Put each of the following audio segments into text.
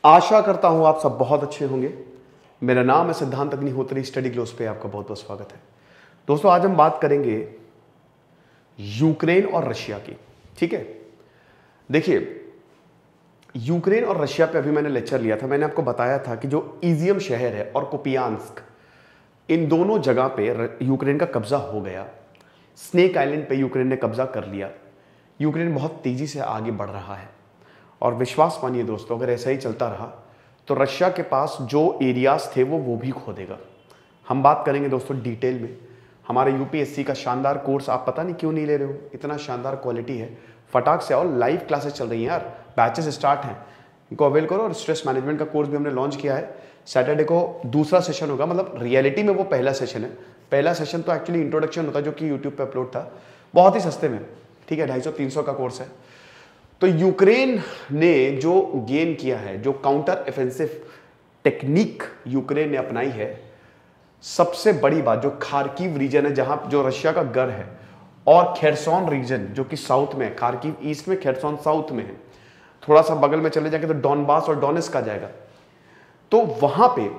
आशा करता हूं आप सब बहुत अच्छे होंगे। मेरा नाम है सिद्धांत अग्निहोत्री। स्टडी ग्लोस पे आपका बहुत बहुत स्वागत है। दोस्तों, आज हम बात करेंगे यूक्रेन और रशिया की। ठीक है, देखिए, यूक्रेन और रशिया पे अभी मैंने लेक्चर लिया था। मैंने आपको बताया था कि जो इजियम शहर है और कुपियांस्क, इन दोनों जगह पे यूक्रेन का कब्जा हो गया। स्नेक आइलैंड पे यूक्रेन ने कब्जा कर लिया। यूक्रेन बहुत तेजी से आगे बढ़ रहा है और विश्वास मानिए दोस्तों, अगर ऐसा ही चलता रहा तो रशिया के पास जो एरियाज थे वो भी खो देगा। हम बात करेंगे दोस्तों डिटेल में। हमारे यूपीएससी का शानदार कोर्स आप पता नहीं क्यों नहीं ले रहे हो, इतना शानदार क्वालिटी है। फटाक से आओ, लाइव क्लासेस चल रही हैं यार, बैचेस स्टार्ट हैं, इनको अवेल करो। और स्ट्रेस मैनेजमेंट का कोर्स भी हमने लॉन्च किया है। सैटरडे को दूसरा सेशन होगा, मतलब रियलिटी में वो पहला सेशन है। पहला सेशन तो एक्चुअली इंट्रोडक्शन होता है जो कि यूट्यूब पे अपलोड था, बहुत ही सस्ते में। ठीक है, 250-300 का कोर्स है। तो यूक्रेन ने जो गेन किया है, जो काउंटर ऑफेंसिव टेक्निक यूक्रेन ने अपनाई है, सबसे बड़ी बात जो खार्किव रीजन है जहां जो रशिया का गढ़ है, और खेरसोन रीजन जो कि साउथ में है, खार्किव ईस्ट में, खेरसोन साउथ में है। थोड़ा सा बगल में चले जाएंगे तो डॉनबास और डोनेस्क आ जाएगा। तो वहां पे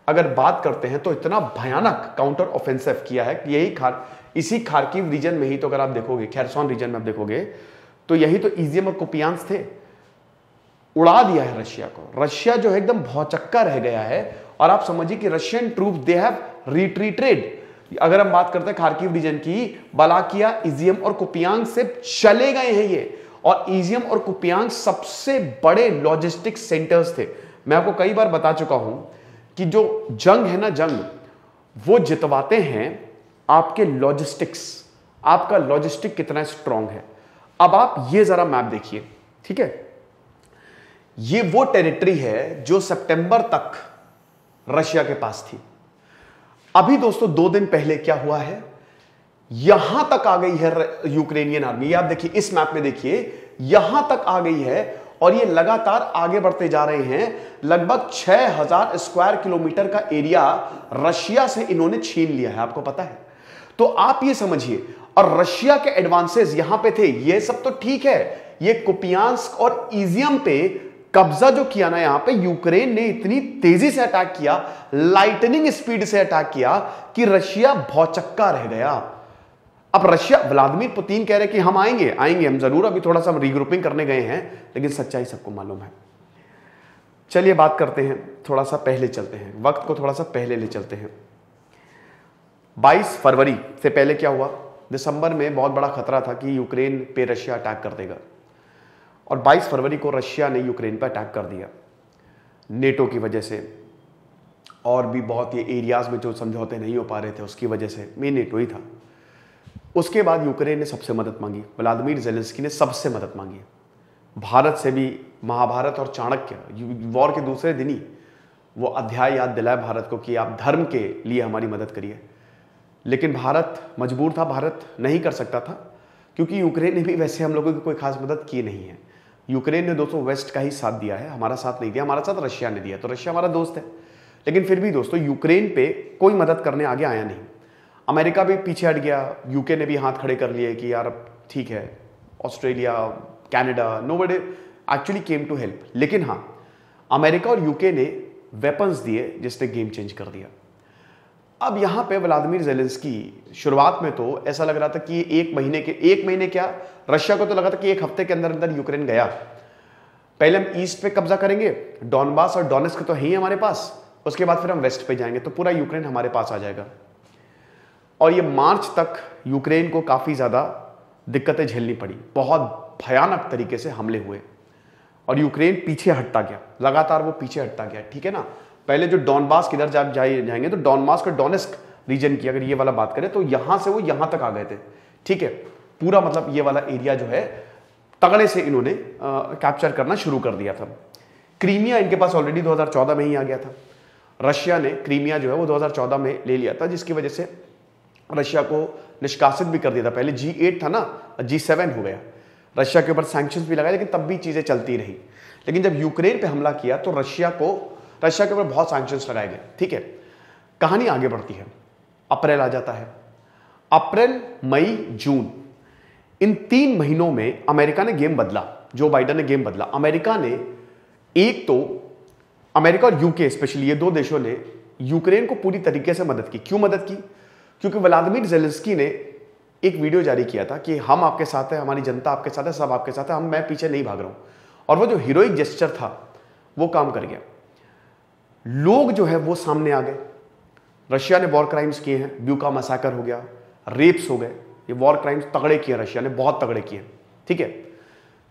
अगर बात करते हैं तो इतना भयानक काउंटर ऑफेंसिव किया है कि इसी खार्किव रीजन में ही, तो अगर आप देखोगे खेरसोन रीजन में आप देखोगे तो यही तो इजियम और कुपियांस थे। उड़ा दिया है रशिया को। रशिया जो है एकदम भौचक्का रह गया है। और आप समझिए कि Russian troop they have retreated. अगर हम बात करते हैं खार्किव रीजन की, बलाकिया, इजियम और कुपियांग से चले गए हैं ये। और इजियम और कुपियांग सबसे बड़े लॉजिस्टिक सेंटर्स थे। मैं आपको कई बार बता चुका हूं कि जो जंग है ना, जंग वो जितवाते हैं आपके लॉजिस्टिक्स। आपका लॉजिस्टिक कितना स्ट्रांग है। अब आप ये जरा मैप देखिए। ठीक है, ये वो टेरिटरी है जो सितंबर तक रशिया के पास थी। अभी दोस्तों 2 दिन पहले क्या हुआ है, यहां तक आ गई है यूक्रेनियन आर्मी। ये आप देखिए, इस मैप में देखिए, यहां तक आ गई है। और ये लगातार आगे बढ़ते जा रहे हैं। लगभग 6000 स्क्वायर किलोमीटर का एरिया रशिया से इन्होंने छीन लिया है, आपको पता है। तो आप ये समझिए, और रशिया के एडवांसेस यहां पे थे, ये सब तो ठीक है। ये कुपियांस्क और इजियम पे कब्जा जो किया ना, यहां पे यूक्रेन ने इतनी तेजी से अटैक किया, लाइटनिंग स्पीड से अटैक किया कि रशिया भौचक्का रह गया। अब रशिया, व्लादिमीर पुतिन कह रहे कि हम आएंगे हम जरूर, अभी थोड़ा सा हम रीग्रुपिंग करने गए हैं, लेकिन सच्चाई सबको मालूम है। चलिए बात करते हैं, थोड़ा सा पहले चलते हैं, वक्त को थोड़ा सा पहले ले चलते हैं। 22 फरवरी से पहले क्या हुआ, दिसंबर में बहुत बड़ा खतरा था कि यूक्रेन पे रशिया अटैक कर देगा। और 22 फरवरी को रशिया ने यूक्रेन पर अटैक कर दिया नेटो की वजह से, और भी बहुत ये एरियाज में जो समझौते नहीं हो पा रहे थे उसकी वजह से। मेन नेटो ही था। उसके बाद यूक्रेन ने सबसे मदद मांगी, व्लादिमीर ज़ेलेंस्की ने सबसे मदद मांगी, भारत से भी। महाभारत और चाणक्य वॉर के दूसरे दिन ही वो अध्याय याद दिलाया भारत को कि आप धर्म के लिए हमारी मदद करिए। लेकिन भारत मजबूर था, भारत नहीं कर सकता था, क्योंकि यूक्रेन ने भी वैसे हम लोगों की कोई खास मदद की नहीं है। यूक्रेन ने दोस्तों वेस्ट का ही साथ दिया है, हमारा साथ नहीं दिया। हमारा साथ रशिया ने दिया, तो रशिया हमारा दोस्त है। लेकिन फिर भी दोस्तों, यूक्रेन पे कोई मदद करने आगे आया नहीं। अमेरिका भी पीछे हट गया, यूके ने भी हाथ खड़े कर लिए कि यार अब ठीक है। Australia, Canada, nobody actually came to help. लेकिन हाँ, अमेरिका और यूके ने वेपन्स दिए जिसने गेम चेंज कर दिया। अब यहां पे व्लादिमीर ज़ेलेंस्की, शुरुआत में तो ऐसा लग रहा था कि एक महीने क्या, रशिया को तो लगा था कि एक हफ्ते के अंदर अंदर यूक्रेन गया। पहले हम ईस्ट पे कब्जा करेंगे, डॉनबास और डोनेस्क तो है ही हमारे पास, उसके बाद फिर हम वेस्ट पे जाएंगे तो पूरा यूक्रेन हमारे पास आ जाएगा। और ये मार्च तक यूक्रेन को काफी ज्यादा दिक्कतें झेलनी पड़ी, बहुत भयानक तरीके से हमले हुए और यूक्रेन पीछे हटता गया, लगातार वो पीछे हटता गया। ठीक है ना, पहले जो डॉनबास किधर जाएंगे तो डॉनबास और डोनेस्क रीजन की अगर ये वाला बात करें तो यहां से वो यहां तक आ गए थे। ठीक है, पूरा मतलब ये वाला एरिया जो है तगड़े से इन्होंने कैप्चर करना शुरू कर दिया था। क्रीमिया इनके पास ऑलरेडी 2014 में ही आ गया था। रशिया ने क्रीमिया जो है वो 2014 में ले लिया था, जिसकी वजह से रशिया को निष्कासित भी कर दिया था। पहले G8 था ना, G7 हो गया। रशिया के ऊपर सैंक्शंस भी लगाए, लेकिन तब भी चीजें चलती रही। लेकिन जब यूक्रेन पे हमला किया तो रशिया के ऊपर बहुत सैंक्शंस लगाए गए। ठीक है, कहानी आगे बढ़ती है। अप्रैल आ जाता है। अप्रैल, मई, जून, इन 3 महीनों में अमेरिका ने गेम बदला, जो बाइडेन ने गेम बदला। अमेरिका ने एक तो अमेरिका और यूके स्पेशली, ये दो देशों ने यूक्रेन को पूरी तरीके से मदद की। क्यों मदद की? क्योंकि व्लादिमीर जेलेंस्की ने एक वीडियो जारी किया था कि हम आपके साथ हैं, हमारी जनता आपके साथ है, सब आपके साथ है, मैं पीछे नहीं भाग रहा हूं। और वो जो हीरोइक जेस्चर था वो काम कर गया। लोग जो है वो सामने आ गए। रशिया ने वॉर क्राइम्स किए हैं, ब्यूका मैसाकर हो गया, रेप्स हो गए, ये वॉर क्राइम्स तगड़े किए रशिया ने, बहुत तगड़े किए। ठीक है,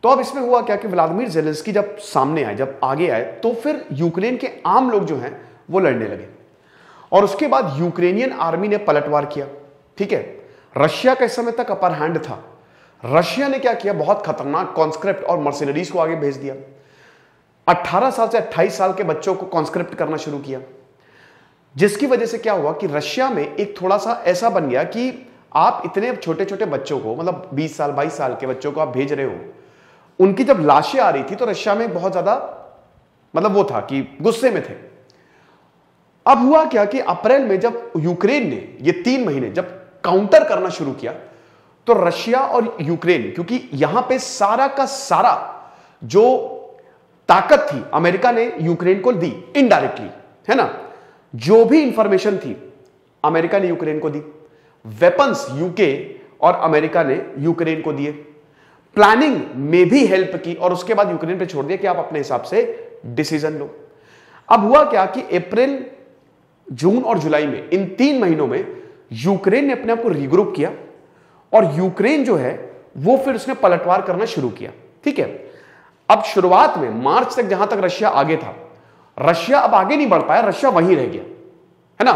तो अब इसमें हुआ क्या कि व्लादिमीर जेलेंस्की जब सामने आए, जब आगे आए, तो फिर यूक्रेन के आम लोग जो हैं वो लड़ने लगे। और उसके बाद यूक्रेनियन आर्मी ने पलटवार किया। ठीक है, रशिया का इस समय तक अपर हैंड था। रशिया ने क्या किया, बहुत खतरनाक कॉन्स्क्रिप्ट और मर्सिनरीज को आगे भेज दिया। 18 साल से 28 साल के बच्चों को कॉन्स्क्रिप्ट करना शुरू किया, जिसकी वजह से क्या हुआ कि रशिया में एक थोड़ा सा ऐसा बन गया कि आप इतने छोटे छोटे बच्चों को, मतलब 20 साल 22 साल के बच्चों को आप भेज रहे हो। उनकी जब लाशें आ रही थी तो रशिया में बहुत ज्यादा मतलब वो था कि गुस्से में थे। अब हुआ क्या कि अप्रैल में जब यूक्रेन ने ये 3 महीने जब काउंटर करना शुरू किया, तो रशिया और यूक्रेन, क्योंकि यहां पे सारा का सारा जो ताकत थी अमेरिका ने यूक्रेन को दी इनडायरेक्टली, है ना। जो भी इंफॉर्मेशन थी अमेरिका ने यूक्रेन को दी, वेपन्स यूके और अमेरिका ने यूक्रेन को दिए, प्लानिंग में भी हेल्प की, और उसके बाद यूक्रेन पे छोड़ दिया कि आप अपने हिसाब से डिसीजन लो। अब हुआ क्या कि अप्रैल, जून और जुलाई में, इन 3 महीनों में यूक्रेन ने अपने आप को रीग्रुप किया और यूक्रेन जो है वो फिर उसने पलटवार करना शुरू किया। ठीक है, अब शुरुआत में मार्च तक जहां तक रशिया आगे था, रशिया अब आगे नहीं बढ़ पाया, रशिया वहीं रह गया, है ना।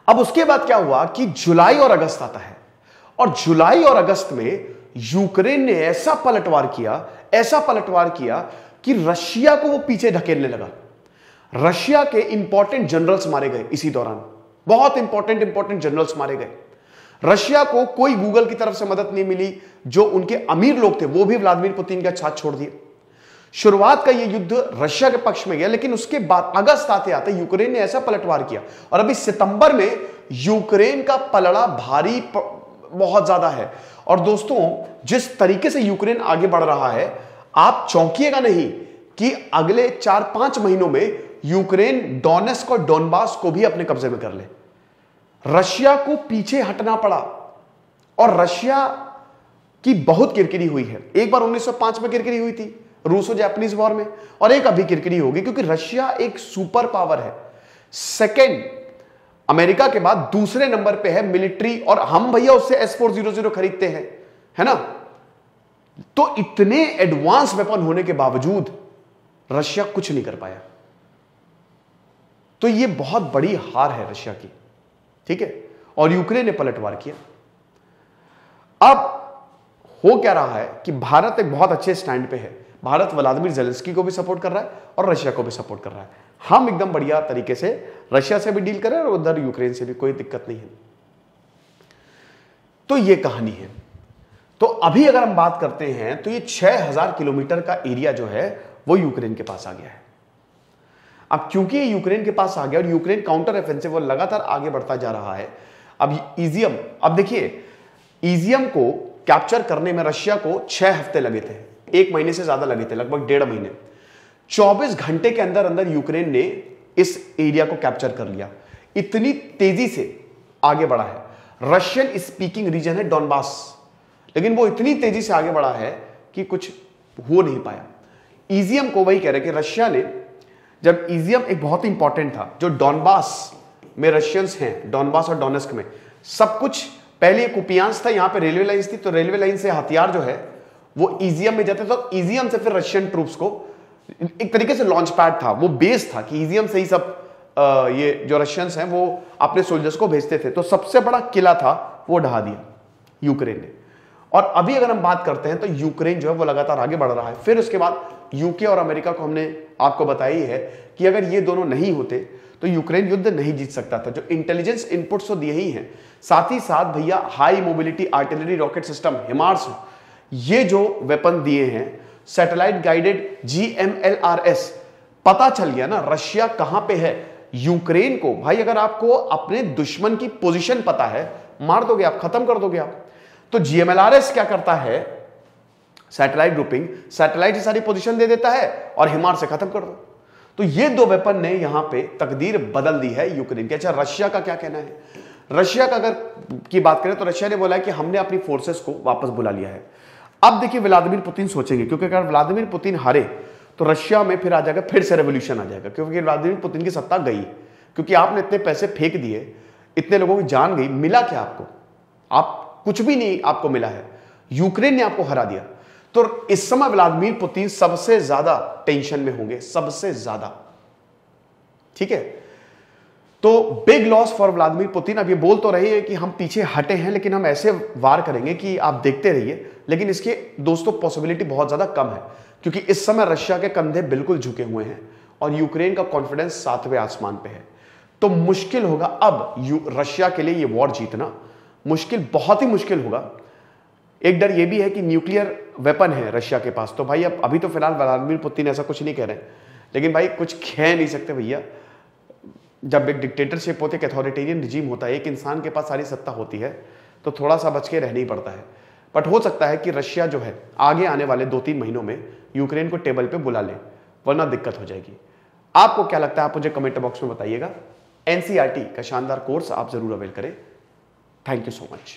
अब उसके बाद क्या हुआ कि जुलाई और अगस्त आता है, और जुलाई और अगस्त में यूक्रेन ने ऐसा पलटवार किया कि रशिया को वो पीछे धकेलने लगा। रशिया के इंपॉर्टेंट जनरल्स मारे गए इसी दौरान, बहुत इंपॉर्टेंट जनरल्स मारे गए। रशिया को कोई गूगल की तरफ से मदद नहीं मिली, जो उनके अमीर लोग थे वो भी व्लादिमीर पुतिन का साथ छोड़ दिए। शुरुआत का ये युद्ध रशिया के पक्ष में गया, लेकिन उसके बाद अगस्त आते आते यूक्रेन ने ऐसा पलटवार किया, और अभी सितंबर में यूक्रेन का पलड़ा भारी बहुत ज्यादा है। और दोस्तों, जिस तरीके से यूक्रेन आगे बढ़ रहा है, आप चौंकिएगा नहीं कि अगले 4-5 महीनों में यूक्रेन डोनेस्क और डोनबास को भी अपने कब्जे में कर ले। रशिया को पीछे हटना पड़ा, और रशिया की बहुत किरकिरी हुई है। एक बार 1905 में किरकिरी हुई थी रूसो जापानीज वॉर में, और एक अभी किरकिरी होगी, क्योंकि रशिया एक सुपर पावर है। सेकेंड, अमेरिका के बाद दूसरे नंबर पे है मिलिट्री, और हम भैया उससे S-400 खरीदते हैं, है ना। तो इतने एडवांस वेपन होने के बावजूद रशिया कुछ नहीं कर पाया। तो ये बहुत बड़ी हार है रशिया की। ठीक है, और यूक्रेन ने पलटवार किया। अब हो क्या रहा है कि भारत एक बहुत अच्छे स्टैंड पे है। भारत व्लादिमीर जेलेंस्की को भी सपोर्ट कर रहा है और रशिया को भी सपोर्ट कर रहा है। हम एकदम बढ़िया तरीके से रशिया से भी डील करें और उधर यूक्रेन से भी, कोई दिक्कत नहीं है। तो ये कहानी है। तो अभी अगर हम बात करते हैं तो ये 6000 किलोमीटर का एरिया जो है वो यूक्रेन के पास आ गया है। अब क्योंकि ये यूक्रेन के पास आ गया और यूक्रेन काउंटर ऑफेंसिव लगातार आगे बढ़ता जा रहा है, अब इजियम, अब देखिए इजियम को कैप्चर करने में रशिया को 6 हफ्ते लगे थे, 1 महीने से ज्यादा लगे थे, लगभग 1.5 महीने। 24 घंटे के अंदर अंदर यूक्रेन ने इस एरिया को कैप्चर कर लिया। इतनी तेजी से आगे बढ़ा है। रशियन स्पीकिंग रीजन है डोनबास, लेकिन वो इतनी तेजी से आगे बढ़ा है कि कुछ हो नहीं पाया। इजियम को वही कह रहे कि रशिया ने, जब इजियम एक बहुत ही इंपॉर्टेंट था, जो डोनबास में रशियंस हैं, डोनबास और डोनेस्क में सब कुछ, पहले कुपियांस था, यहां पे रेलवे लाइंस थी, तो रेलवे लाइन से हथियार जो है वो इजियम में जाते, तो इजियम से फिर रशियन ट्रूप्स को एक तरीके से लॉन्च पैड था, वो बेस था कि इजियम से ही सब ये जो रशियंस हैं वो अपने सोल्जर्स को भेजते थे। तो सबसे बड़ा किला था वो ढहा दिया यूक्रेन ने। और अभी अगर हम बात करते हैं तो यूक्रेन जो है वो लगातार आगे बढ़ रहा है। फिर उसके बाद यूके और अमेरिका को हमने आपको बताई है कि अगर ये दोनों नहीं होते तो यूक्रेन युद्ध नहीं जीत सकता था। जो इंटेलिजेंस इनपुट्स तो दिए ही हैं, साथ ही साथ भैया high mobility artillery rocket system HIMARS, ये जो वेपन दिए हैं, सैटेलाइट गाइडेड GMLRS, पता चल गया ना रशिया कहां पे है। यूक्रेन को भाई अगर आपको अपने दुश्मन की पोजीशन पता है, मार दोगे आप, खत्म कर दोगे आप। तो GMLRS क्या करता है, सैटेलाइट ग्रुपिंग, सैटेलाइट सारी पोजीशन दे देता है और हिमार से खत्म कर दो। तो ये दो वेपन ने यहां पे तकदीर बदल दी है यूक्रेन की। अच्छा, रशिया का क्या कहना है? रशिया का अगर की बात करें तो रशिया ने बोला है कि हमने अपनी फोर्सेस को वापस बुला लिया है। अब देखिए व्लादिमीर पुतिन सोचेंगे, क्योंकि अगर व्लादिमीर पुतिन हारे तो रशिया में फिर आ जाएगा, फिर से रेवोल्यूशन आ जाएगा, क्योंकि व्लादिमीर पुतिन की सत्ता गई, क्योंकि आपने इतने पैसे फेंक दिए, इतने लोगों की जान गई, मिला क्या आपको? आप कुछ भी नहीं आपको मिला है, यूक्रेन ने आपको हरा दिया। तो इस समय व्लादिमीर पुतिन सबसे ज्यादा टेंशन में होंगे, सबसे ज्यादा। ठीक है, तो big loss for Vladimir Putin. अब ये बोल तो रहे हैं कि हम पीछे हटे हैं, लेकिन हम ऐसे वार करेंगे कि आप देखते रहिए, लेकिन इसके दोस्तों पॉसिबिलिटी बहुत ज्यादा कम है, क्योंकि इस समय रशिया के कंधे बिल्कुल झुके हुए हैं और यूक्रेन का कॉन्फिडेंस 7वें आसमान पे है। तो मुश्किल होगा अब रशिया के लिए ये वॉर जीतना, मुश्किल, बहुत ही मुश्किल होगा। एक डर ये भी है कि न्यूक्लियर वेपन है रशिया के पास, तो भाई अब अभी तो फिलहाल व्लादिमीर पुतिन ऐसा कुछ नहीं कह रहे हैं, लेकिन भाई कुछ कह नहीं सकते भैया। जब एक डिक्टेटरशिप होती है, एक अथॉरिटेरियन रिजीम होता है, एक इंसान के पास सारी सत्ता होती है, तो थोड़ा सा बच के रहना ही पड़ता है। बट हो सकता है कि रशिया जो है आगे आने वाले 2-3 महीनों में यूक्रेन को टेबल पे बुला ले, वरना दिक्कत हो जाएगी। आपको क्या लगता है, आप मुझे कमेंट बॉक्स में बताइएगा। एनसीईआरटी का शानदार कोर्स आप जरूर अवेल करें। Thank you so much.